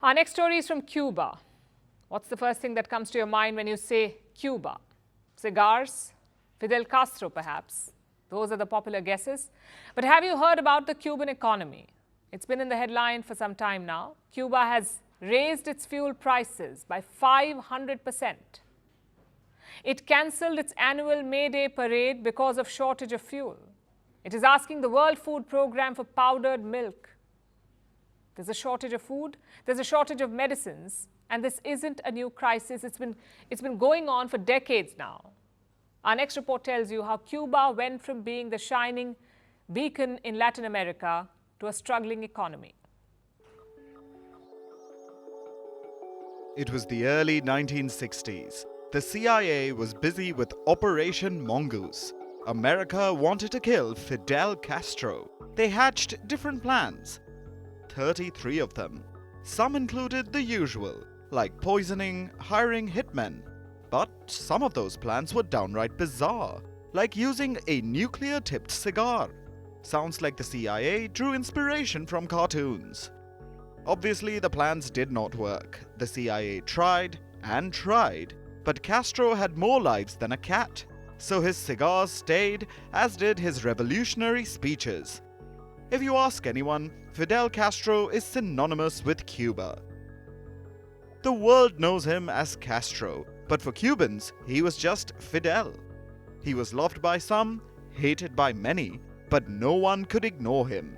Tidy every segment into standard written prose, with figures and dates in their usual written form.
Our next story is from Cuba. What's the first thing that comes to your mind when you say Cuba? Cigars? Fidel Castro, perhaps? Those are the popular guesses. But have you heard about the Cuban economy? It's been in the headline for some time now. Cuba has raised its fuel prices by 500%. It cancelled its annual May Day parade because of shortage of fuel. It is asking the World Food Programme for powdered milk. There's a shortage of food, there's a shortage of medicines, and this isn't a new crisis. It's been going on for decades now. Our next report tells you how Cuba went from being the shining beacon in Latin America to a struggling economy. It was the early 1960s. The CIA was busy with Operation Mongoose. America wanted to kill Fidel Castro. They hatched different plans. 33 of them. Some included the usual, like poisoning, hiring hitmen. But some of those plans were downright bizarre, like using a nuclear-tipped cigar. Sounds like the CIA drew inspiration from cartoons. Obviously, the plans did not work. The CIA tried and tried, but Castro had more lives than a cat. So his cigars stayed, as did his revolutionary speeches. If you ask anyone, Fidel Castro is synonymous with Cuba. The world knows him as Castro, but for Cubans, he was just Fidel. He was loved by some, hated by many, but no one could ignore him.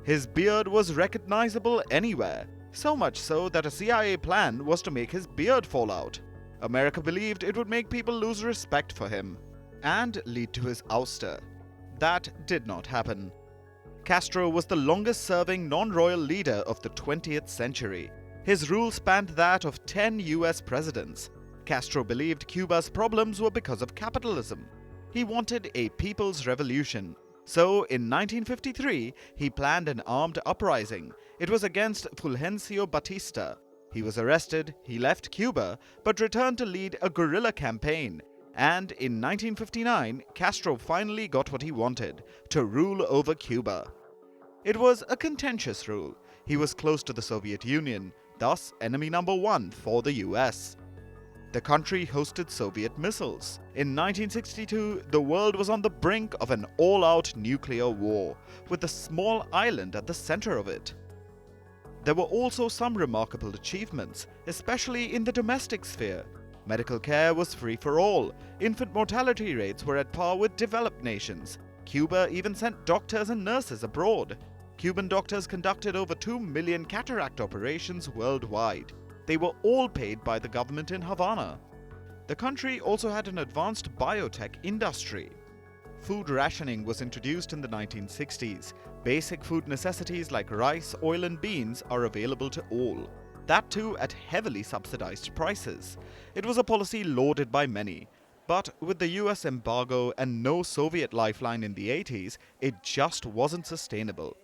His beard was recognizable anywhere, so much so that a CIA plan was to make his beard fall out. America believed it would make people lose respect for him and lead to his ouster. That did not happen. Castro was the longest-serving non-royal leader of the 20th century. His rule spanned that of 10 US presidents. Castro believed Cuba's problems were because of capitalism. He wanted a people's revolution. So, in 1953, he planned an armed uprising. It was against Fulgencio Batista. He was arrested, he left Cuba, but returned to lead a guerrilla campaign. And in 1959, Castro finally got what he wanted, to rule over Cuba. It was a contentious rule. He was close to the Soviet Union, thus enemy number one for the US. The country hosted Soviet missiles. In 1962, the world was on the brink of an all-out nuclear war, with a small island at the center of it. There were also some remarkable achievements, especially in the domestic sphere. Medical care was free for all. Infant mortality rates were at par with developed nations. Cuba even sent doctors and nurses abroad. Cuban doctors conducted over 2 million cataract operations worldwide. They were all paid by the government in Havana. The country also had an advanced biotech industry. Food rationing was introduced in the 1960s. Basic food necessities like rice, oil and beans are available to all. That too at heavily subsidized prices. It was a policy lauded by many. But with the US embargo and no Soviet lifeline in the 80s, it just wasn't sustainable.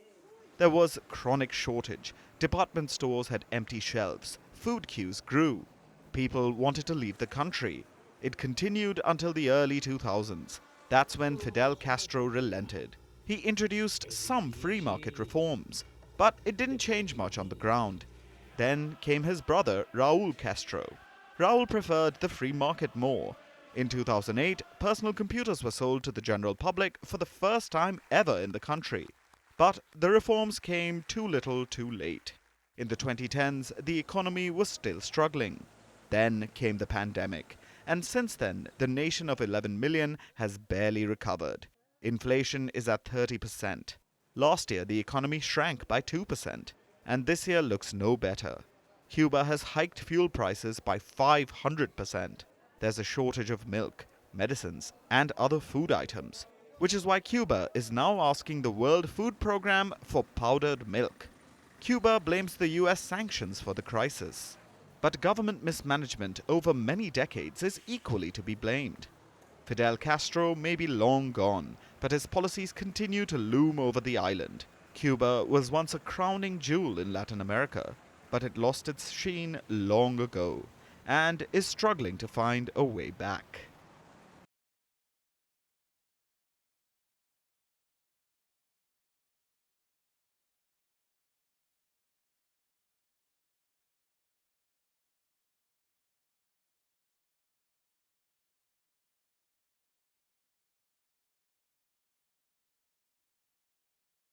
There was chronic shortage. Department stores had empty shelves. Food queues grew. People wanted to leave the country. It continued until the early 2000s. That's when Fidel Castro relented. He introduced some free market reforms, but it didn't change much on the ground. Then came his brother, Raul Castro. Raul preferred the free market more. In 2008, personal computers were sold to the general public for the first time ever in the country. But the reforms came too little too late. In the 2010s, the economy was still struggling. Then came the pandemic, and since then, the nation of 11 million has barely recovered. Inflation is at 30%. Last year, the economy shrank by 2%, and this year looks no better. Cuba has hiked fuel prices by 500%. There's a shortage of milk, medicines, and other food items, which is why Cuba is now asking the World Food Programme for powdered milk. Cuba blames the US sanctions for the crisis. But government mismanagement over many decades is equally to be blamed. Fidel Castro may be long gone, but his policies continue to loom over the island. Cuba was once a crowning jewel in Latin America, but it lost its sheen long ago and is struggling to find a way back.